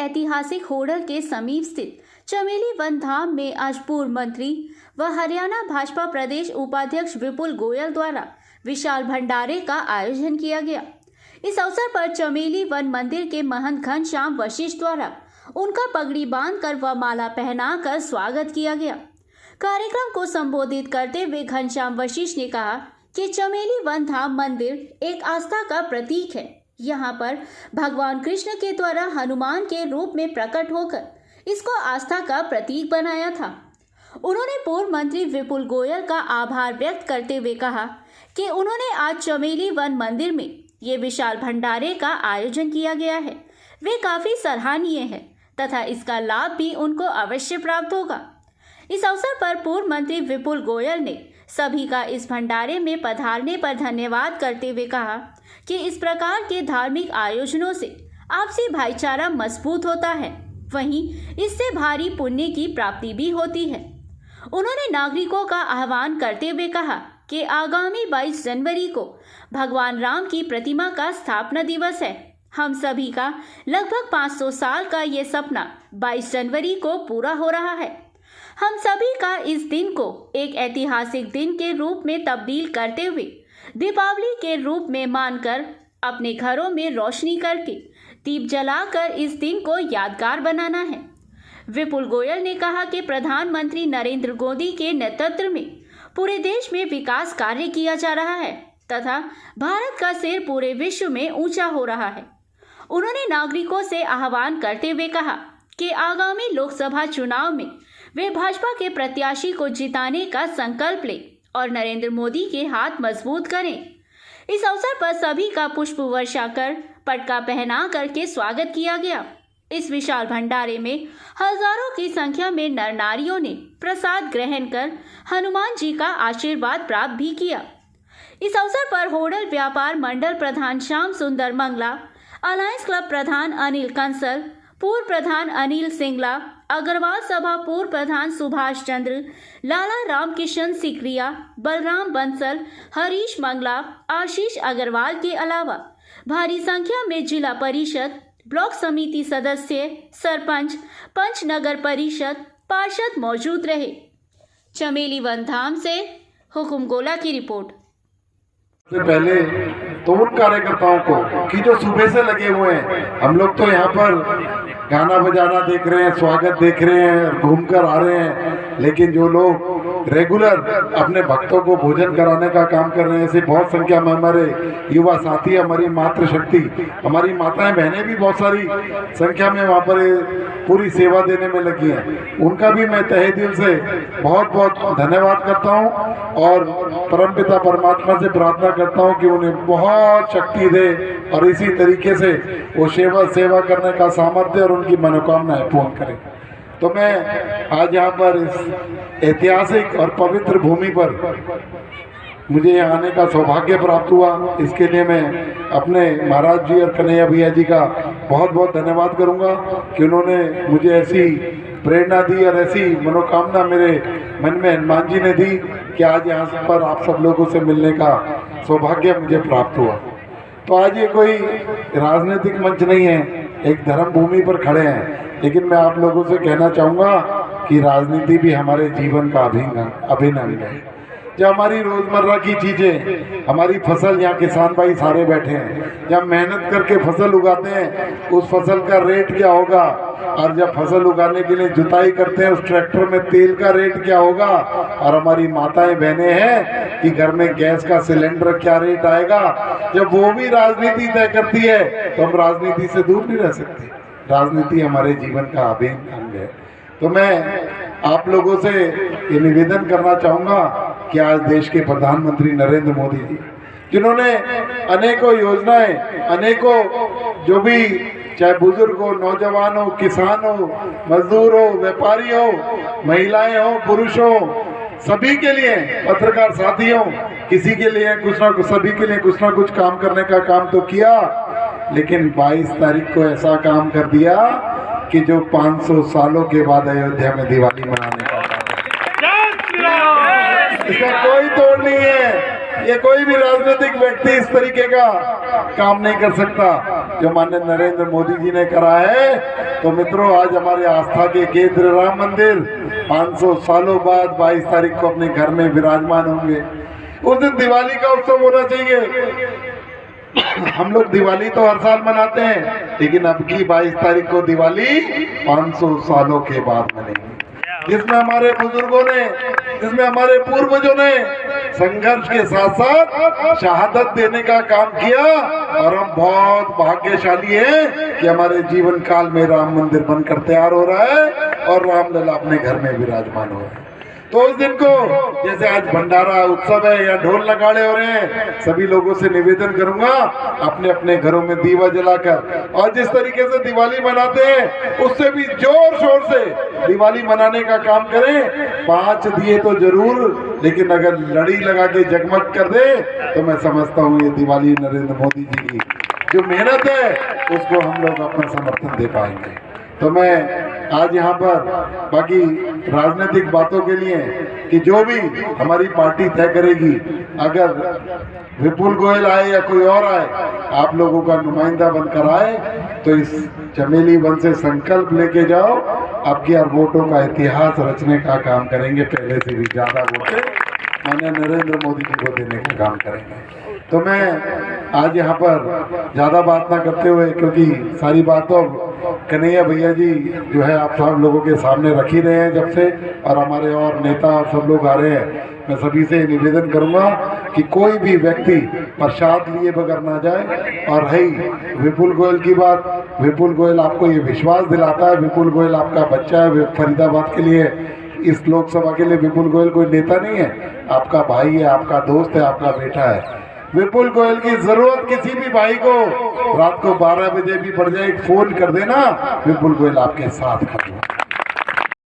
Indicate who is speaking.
Speaker 1: ऐतिहासिक होडल के समीप स्थित चमेली वन धाम में आज पूर्व मंत्री व हरियाणा भाजपा प्रदेश उपाध्यक्ष विपुल गोयल द्वारा विशाल भंडारे का आयोजन किया गया। इस अवसर पर चमेली वन मंदिर के महंत घनश्याम वशिष्ठ द्वारा उनका पगड़ी बांधकर व माला पहनाकर स्वागत किया गया। कार्यक्रम को संबोधित करते हुए घनश्याम वशिष्ठ ने कहा कि चमेली वन धाम मंदिर एक आस्था का प्रतीक है। यहाँ पर भगवान कृष्ण के द्वारा हनुमान के रूप में प्रकट होकर इसको आस्था का प्रतीक बनाया था। उन्होंने पूर्व मंत्री विपुल गोयल का आभार व्यक्त करते हुए कहा कि उन्होंने आज चमेली वन मंदिर में ये विशाल भंडारे का आयोजन किया गया है, वे काफी सराहनीय है तथा इसका लाभ भी उनको अवश्य प्राप्त होगा। इस अवसर पर पूर्व मंत्री विपुल गोयल ने सभी का इस भंडारे में पधारने पर धन्यवाद करते हुए कहा कि इस प्रकार के धार्मिक आयोजनों से आपसी भाईचारा मजबूत होता है, वहीं इससे भारी पुण्य की प्राप्ति भी होती है। उन्होंने नागरिकों का आह्वान करते हुए कहा कि आगामी 22 जनवरी को भगवान राम की प्रतिमा का स्थापना दिवस है। हम सभी का लगभग 500 साल का ये सपना 22 जनवरी को पूरा हो रहा है। हम सभी का इस दिन को एक ऐतिहासिक दिन के रूप में तब्दील करते हुए दीपावली के रूप में मानकर अपने घरों में रोशनी करके दीप जलाकर इस दिन को यादगार बनाना है। विपुल गोयल ने कहा कि प्रधानमंत्री नरेंद्र मोदी के नेतृत्व में पूरे देश में विकास कार्य किया जा रहा है तथा भारत का सिर पूरे विश्व में ऊंचा हो रहा है। उन्होंने नागरिकों से आह्वान करते हुए कहा कि आगामी लोकसभा चुनाव में वे भाजपा के प्रत्याशी को जिताने का संकल्प लें और नरेंद्र मोदी के हाथ मजबूत करें। इस अवसर पर सभी का पुष्प वर्षा कर पटका पहना करके स्वागत किया गया। इस विशाल भंडारे में हजारों की संख्या में नर नारियों ने प्रसाद ग्रहण कर हनुमान जी का आशीर्वाद प्राप्त भी किया। इस अवसर पर होडल व्यापार मंडल प्रधान श्याम सुंदर मंगला, अलायंस क्लब प्रधान अनिल कंसल, पूर्व प्रधान अनिल सिंगला, अग्रवाल सभा पूर्व प्रधान सुभाष चंद्र, लाला राम किशन सिकरिया, बलराम बंसल, हरीश मंगला, आशीष अग्रवाल के अलावा भारी संख्या में जिला परिषद, ब्लॉक समिति सदस्य, सरपंच, पंच नगर परिषद, पार्षद मौजूद रहे। चमेली वन धाम से हुकुम गोला की रिपोर्ट।
Speaker 2: से पहले तो उन कार्यकर्ताओं को कि जो सुबह से लगे हुए हैं, हम लोग तो यहाँ पर गाना बजाना देख रहे हैं, स्वागत देख रहे हैं, घूमकर आ रहे हैं, लेकिन जो लोग रेगुलर अपने भक्तों को भोजन कराने का काम कर रहे हैं, ऐसे बहुत संख्या में हमारे युवा साथी, हमारी मातृशक्ति, हमारी माताएं बहनें भी बहुत सारी संख्या में वहाँ पर पूरी सेवा देने में लगी हैं। उनका भी मैं तहे दिल से बहुत बहुत धन्यवाद करता हूँ और परमपिता परमात्मा से प्रार्थना करता हूँ कि उन्हें बहुत शक्ति दे और इसी तरीके से वो सेवा करने का सामर्थ्य और उनकी मनोकामनाएं पूर्ण करें। तो मैं आज यहाँ पर इस ऐतिहासिक और पवित्र भूमि पर मुझे यहाँ आने का सौभाग्य प्राप्त हुआ, इसके लिए मैं अपने महाराज जी और कन्हैया भैया जी का बहुत बहुत धन्यवाद करूँगा कि उन्होंने मुझे ऐसी प्रेरणा दी और ऐसी मनोकामना मेरे मन में हनुमान जी ने दी कि आज यहाँ पर आप सब लोगों से मिलने का सौभाग्य मुझे प्राप्त हुआ। तो आज ये कोई राजनीतिक मंच नहीं है, एक धर्म भूमि पर खड़े हैं, लेकिन मैं आप लोगों से कहना चाहूँगा कि राजनीति भी हमारे जीवन का अभिन्न अंग है। जब हमारी रोजमर्रा की चीजें, हमारी फसल, यहाँ किसान भाई सारे बैठे हैं, जब मेहनत करके फसल उगाते हैं उस फसल का रेट क्या होगा, और जब फसल उगाने के लिए जुताई करते हैं उस ट्रैक्टर में तेल का रेट क्या होगा, और हमारी माताएं बहनें हैं कि घर में गैस का सिलेंडर क्या रेट आएगा, जब वो भी राजनीति तय करती है तो हम राजनीति से दूर नहीं रह सकते। राजनीति हमारे जीवन का अभिन्न अंग है। तो मैं आप लोगों से ये निवेदन करना चाहूँगा कि आज देश के प्रधानमंत्री नरेंद्र मोदी जी, जिन्होंने अनेकों योजनाएं, अनेकों जो भी चाहे बुजुर्ग हो, नौजवान हो, किसान हो, मजदूर हो, व्यापारी हो, महिलाएं हो, पुरुष हो, सभी के लिए, पत्रकार साथियों, किसी के लिए कुछ ना कुछ, सभी के लिए कुछ ना कुछ काम करने का काम तो किया, लेकिन 22 तारीख को ऐसा काम कर दिया कि जो 500 सालों के बाद अयोध्या में दिवाली मनाने का काम, इसका कोई तोड़ नहीं है। ये कोई भी राजनीतिक व्यक्ति इस तरीके का काम नहीं कर सकता जो माननीय नरेंद्र मोदी जी ने करा है। तो मित्रों, आज हमारे आस्था के केंद्र राम मंदिर 500 सालों बाद 22 तारीख को अपने घर में विराजमान होंगे। उस दिन दिवाली का उत्सव होना चाहिए। हम लोग दिवाली तो हर साल मनाते हैं, लेकिन अब की 22 तारीख को दिवाली 500 सालों के बाद मनेगी, जिसमें हमारे बुजुर्गों ने, जिसमें हमारे पूर्वजों ने संघर्ष के साथ साथ शहादत देने का काम किया। और हम बहुत भाग्यशाली हैं कि हमारे जीवन काल में राम मंदिर बनकर तैयार हो रहा है और रामलला अपने घर में विराजमान हो रहे हैं। तो उस दिन को, जैसे आज भंडारा उत्सव है या ढोल नगाड़े हो रहे हैं, सभी लोगों से निवेदन करूंगा अपने अपने घरों में दीवा जलाकर, और जिस तरीके से दिवाली मनाते हैं उससे भी जोर शोर से दिवाली मनाने का काम करें। 5 दिए तो जरूर, लेकिन अगर लड़ी लगा के जगमग कर दे तो मैं समझता हूँ ये दिवाली नरेंद्र मोदी जी की जो मेहनत है उसको हम लोग अपना समर्थन दे पाएंगे। तो मैं आज यहाँ पर बाकी राजनीतिक बातों के लिए कि जो भी हमारी पार्टी तय करेगी, अगर विपुल गोयल आए या कोई और आए, आप लोगों का नुमाइंदा बनकर आए तो इस चमेली वन से संकल्प लेके जाओ, आपके यार वोटों का इतिहास रचने का काम करेंगे, पहले से भी ज़्यादा वोटें माननीय नरेंद्र मोदी जी को देने का काम करेंगे। तो मैं आज यहाँ पर ज़्यादा बात ना करते हुए, क्योंकि सारी बात तो कन्हैया भैया जी जो है आप सब लोगों के सामने रख ही रहे हैं जब से, और हमारे और नेता और सब लोग आ रहे हैं। मैं सभी से निवेदन करूंगा कि कोई भी व्यक्ति प्रसाद लिए बगैर ना जाए। और है विपुल गोयल की बात, विपुल गोयल आपको ये विश्वास दिलाता है, विपुल गोयल आपका बच्चा है। फरीदाबाद के लिए, इस लोकसभा के लिए विपुल गोयल कोई नेता नहीं है, आपका भाई है, आपका दोस्त है, आपका बेटा है। विपुल गोयल की जरूरत किसी भी भाई को रात को 12 बजे भी पड़ जाए, फोन कर देना, विपुल गोयल आपके साथ खड़ा है।